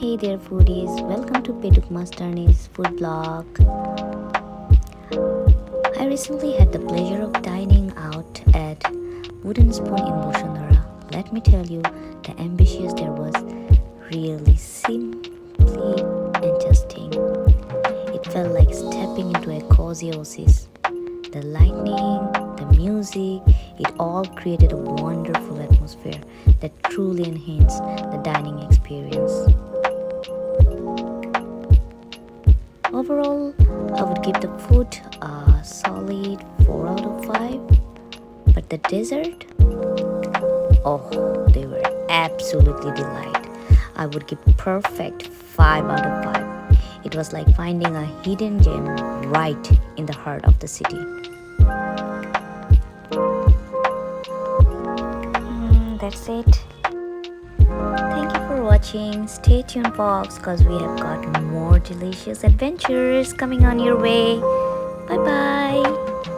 Hey there foodies, welcome to Petuk Masternis food blog. I recently had the pleasure of dining out at Wooden Spoon in Boshanara. Let me tell you, the ambitions there was really simply interesting. It felt like stepping into a cozy oasis. The lighting, the music, it all created a wonderful atmosphere that truly enhanced the dining experience. Overall, I would give the food a solid 4 out of 5. But the dessert, oh, they were absolutely delight. I would give perfect 5 out of 5. It was like finding a hidden gem right in the heart of the city. That's it. Thank you for watching. Stay tuned, folks, because we have got more delicious adventures coming on your way. Bye bye.